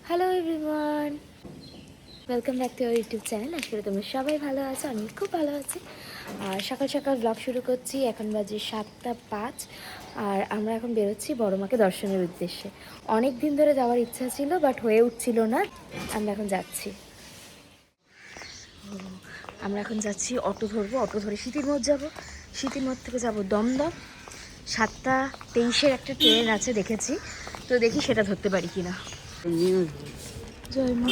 Hello everyone, welcome back to our YouTube channel. আশা করি তোমরা সবাই ভালো আছো, আমি খুব ভালো আছি। আর সকাল সকাল ব্লগ শুরু করছি। এখন বাজে 7:05 আর আমরা এখন বেরোচ্ছি বড় মাকে দর্শনের উদ্দেশ্যে। অনেক দিন ধরে যাওয়ার ইচ্ছা ছিল, বাট হয়ে উঠছিল না। আমরা এখন যাচ্ছি। আমরা এখন যাচ্ছি, অটো ধরবো, অটো ধরে সিটির মোড় যাবো। সিটির মোড় থেকে যাবো দমদম। 7:23-এর একটা ট্রেন আছে দেখেছি, তো দেখি সেটা ধরতে পারি কিনা। জয় মা।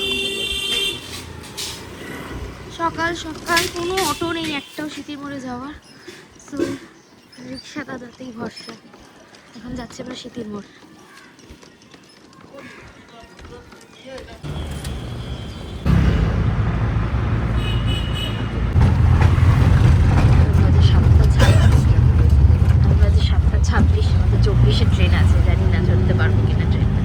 সকাল সকাল কোনো অটো নেই একটাও সিটির মোড়ে যাওয়ার, তো রিক্সা দাদাতেই ভরসা। এখন যাচ্ছে আমরা সিটির মোড়। বাজে 7:26, আমাদের 24-এর ট্রেন আছে, জানি না চলতে পারবো কিনা ট্রেনটা।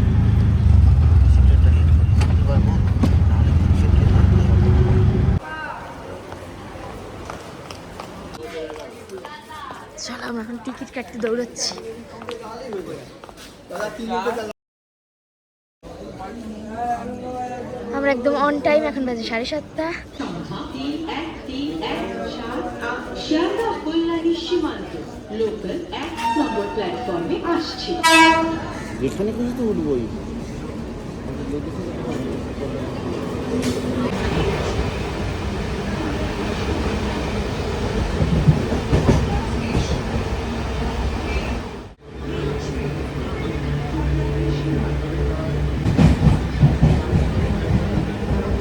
চলো আমরা এখন টিকিট কাটতে দৌড়াচ্ছি। আমরা একদম অন টাইম, এখন বাজে 7:30। যেখানে কিছু তো উঠবই।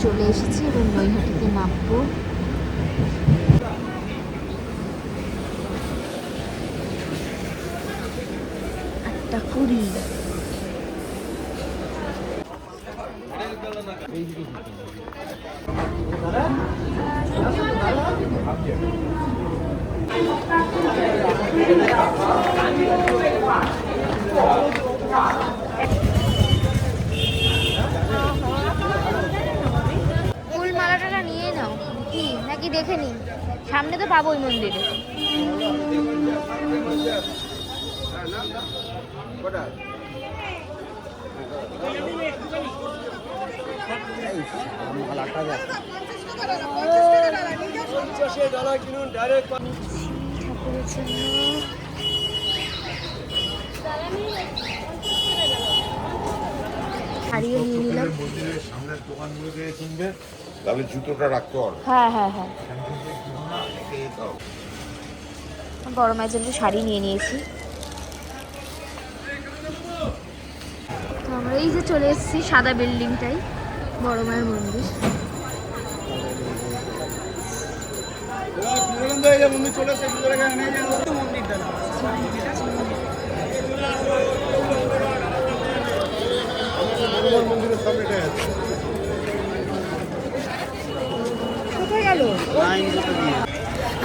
চলে এসেছি, এবং নৈহাটিতে নামবো। একটা 20। ফুল মালাটা নিয়ে নাও কি নাকি দেখে নি, সামনে তো পাবো ওই মন্দিরে। ঠাকুরের জন্য হারিয়ে নিয়ে নিলাম। সামনের দোকানগুলো থেকে কিনবে, তাহলে জুতোটা রাখতে পারবে। হ্যাঁ হ্যাঁ হ্যাঁ, বড় মায়ের জন্য শাড়ি নিয়ে নিয়েছি। তো আমরা এই যে চলে এসেছি সাদা বিল্ডিংটাই, বড় মায়ের মন্দির।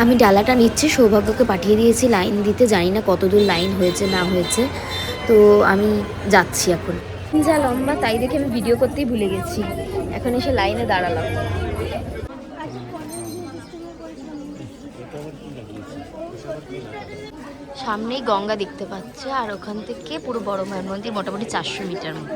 আমি ডালাটা নিচ্ছি, সৌভাগ্যকে পাঠিয়ে দিয়েছি লাইন দিতে, জানি না কতদূর লাইন হয়েছে না হয়েছে, তো আমি যাচ্ছি এখন। যা লম্বা তাই দেখে আমি ভিডিও করতেই ভুলে গেছি, এখন এসে লাইনে দাঁড়ালাম। সামনেই গঙ্গা দেখতে পাচ্ছে, আর ওখান থেকে পুরো বড় মায়ের মন্দির মোটামুটি 400 মিটার মতো।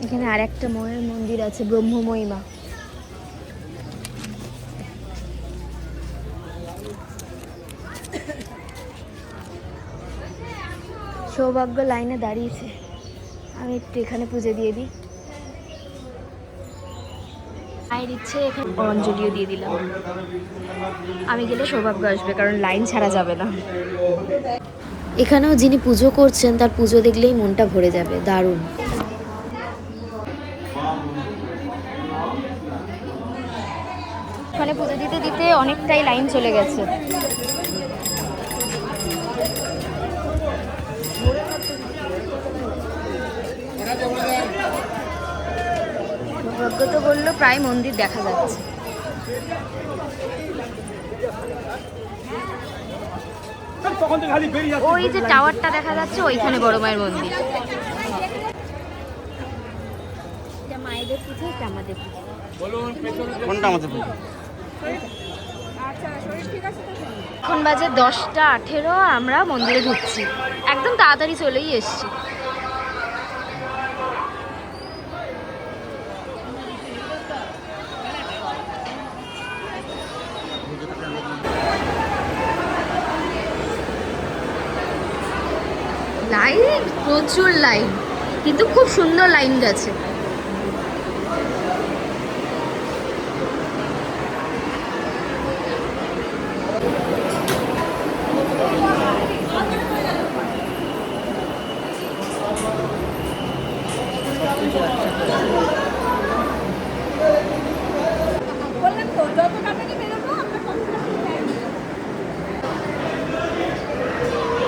এখানে আর একটা মায়ের মন্দির আছে, ব্রহ্মময়ী মা। সৌভাগ্য লাইনে দাঁড়িয়েছে, আমি একটু এখানে পুজো দিয়ে দিই। মায়ের ইচ্ছে এখানে অঞ্জলিও দিয়ে দিলাম। আমি গেলে সৌভাগ্য আসবে, কারণ লাইন ছাড়া যাবে না। এখানেও যিনি পুজো করছেন তার পুজো দেখলেই মনটা ভরে যাবে, দারুণ। এখানে পুজো দিতে দিতে অনেকটাই লাইন চলে গেছে। সৌভাগ্য তো বললো প্রায় মন্দির দেখা যাচ্ছে। ওই যে টাওয়ারটা দেখা যাচ্ছে, ওইখানে বড় মায়ের মন্দির। মায়েদের পুজো, এটা আমাদের পুজো। কোনটা আমাদের পুজো? এখন বাজে 10:18, আমরা মন্দিরে ঢুকছি, একদম তাড়াতাড়ি চলেই এসছি। লাইন, প্রচুর লাইন, কিন্তু খুব সুন্দর লাইন গেছে।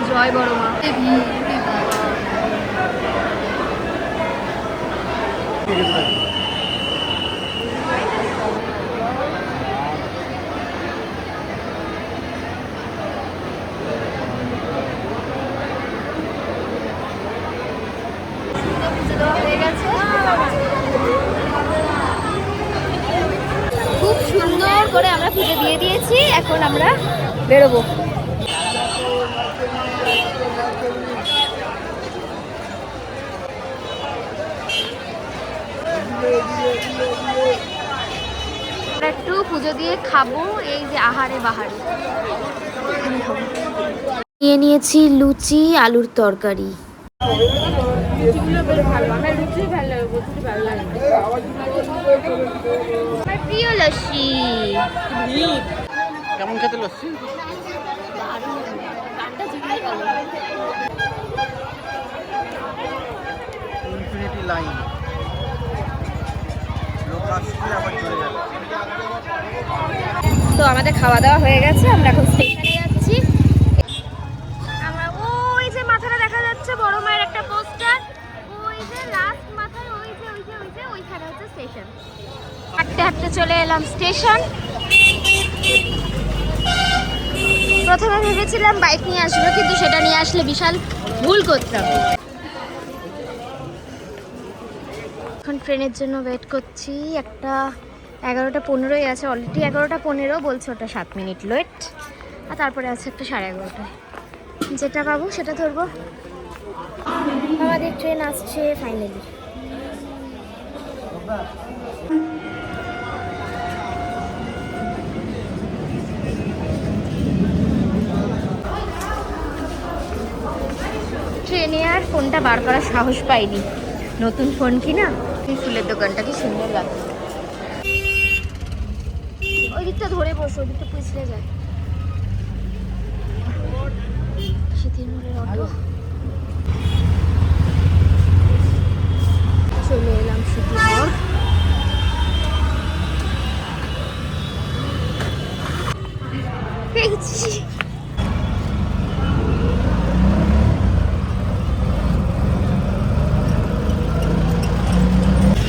জয় বড় মা। খুব সুন্দর করে আমরা পুজো দিয়ে দিয়েছি, এখন আমরা বেরোবো। আমরা একটু পুজো দিয়ে খাবো, এই যে আহারে বাহারে নিয়ে নিয়েছি লুচি, আলুর তরকারি। আমার প্রিয় লস্যি। কেমন খেতে লস্যি? ইনফিনিটি লাইন, লোক আসলে আবার চলে যাবে। তো আমাদের খাওয়া দাওয়া হয়ে গেছে, আমরা এখন স্টেশনে যাচ্ছি। আমরা ওই যে মাথাটা দেখা যাচ্ছে বড় মায়ের একটা পোস্টার, ওই যে লাস্ট মাথায় ওই যে ওইখানে হচ্ছে স্টেশন। হাঁটতে হাঁটতে চলে এলাম স্টেশন। প্রথমে ভেবেছিলাম বাইক নিয়ে আসবো, কিন্তু সেটা নিয়ে আসলে বিশাল ভুল করতাম। এখন ট্রেনের জন্য ওয়েট করছি, একটা 11:15 আছে, অলরেডি 11:15 বলছে, ওটা 7 মিনিট লেট। আর তারপরে আছে একটা 11:30, যেটা পাবো সেটা ধরবো। আমাদের ট্রেন আসছে ফাইনালি। ট্রেনে আর ফোনটা বার করার সাহস পাইনি, নতুন ফোন কিনা। এই ফুলের দোকানটা কি সুন্দর লাগে। ওই দিকটা ধরে বসো, ওই দিকটা পিছলে যায়। শীতের মোড়ের অটো, চলে এলাম শীতের মোড়। পেয়েছি।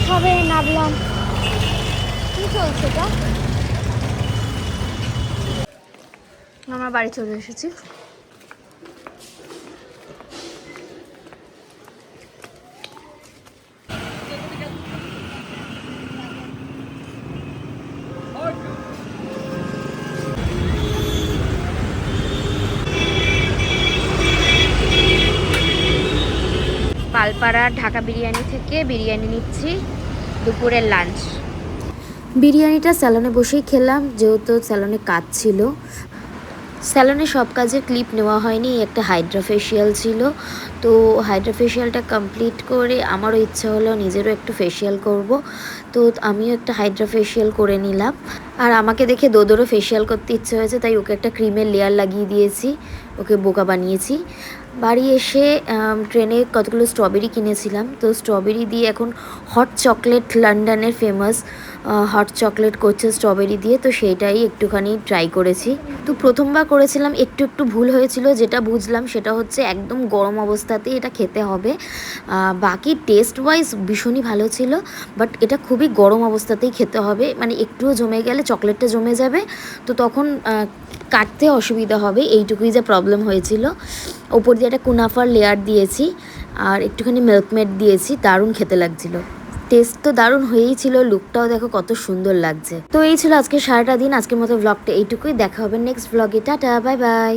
সবে নামলাম। কি চলছে এটা? আমরা বাড়ি চলে এসেছি। পালপাড়ার ঢাকা বিরিয়ানি থেকে বিরিয়ানি নিচ্ছি, দুপুরের লাঞ্চ। বিরিয়ানিটা স্যালনে বসেই খেলাম, যেহেতু স্যালনে কাজ ছিল। স্যালনে সব কাজের ক্লিপ নেওয়া হয়নি, একটা হাইড্রা ফেশিয়াল ছিল। তো হাইড্রা ফেশিয়ালটা কমপ্লিট করে আমারও ইচ্ছা হলো নিজেরও একটু ফেশিয়াল করব। তো আমিও একটা হাইড্রা ফেশিয়াল করে নিলাম। আর আমাকে দেখে দোদোরও ফেশিয়াল করতে ইচ্ছে হয়েছে, তাই ওকে একটা ক্রিমের লেয়ার লাগিয়ে দিয়েছি, ওকে বোকা বানিয়েছি। বাড়ি এসে ট্রেনে কতগুলো স্ট্রবেরি কিনেছিলাম, তো স্ট্রবেরি দিয়ে এখন হট চকলেট, লন্ডনের ফেমাস হট চকলেট করছে স্ট্রবেরি দিয়ে, তো সেইটাই একটুখানি ট্রাই করেছি। তো প্রথমবার করেছিলাম, একটু ভুল হয়েছিল। যেটা বুঝলাম সেটা হচ্ছে একদম গরম অবস্থাতেই এটা খেতে হবে। বাকি টেস্ট ওয়াইজ ভীষণই ভালো ছিল, বাট এটা খুবই গরম অবস্থাতেই খেতে হবে, মানে একটুও জমে গেলে চকলেটটা জমে যাবে, তো তখন কাটতে অসুবিধা হবে, এইটুকুই যা প্রবলেম হয়েছিল। ওপর দিয়ে একটা কুনাফার লেয়ার দিয়েছি আর একটুখানি মিল্কমেড দিয়েছি, দারুণ খেতে লাগছিল। টেস্ট তো দারুণ হয়েই ছিল, লুকটাও দেখো কত সুন্দর লাগছে। তো এই ছিল আজকে সারাটা দিন। আজকের মতো ব্লগটা এইটুকুই, দেখা হবে নেক্সট ব্লগে। Tata, bye bye.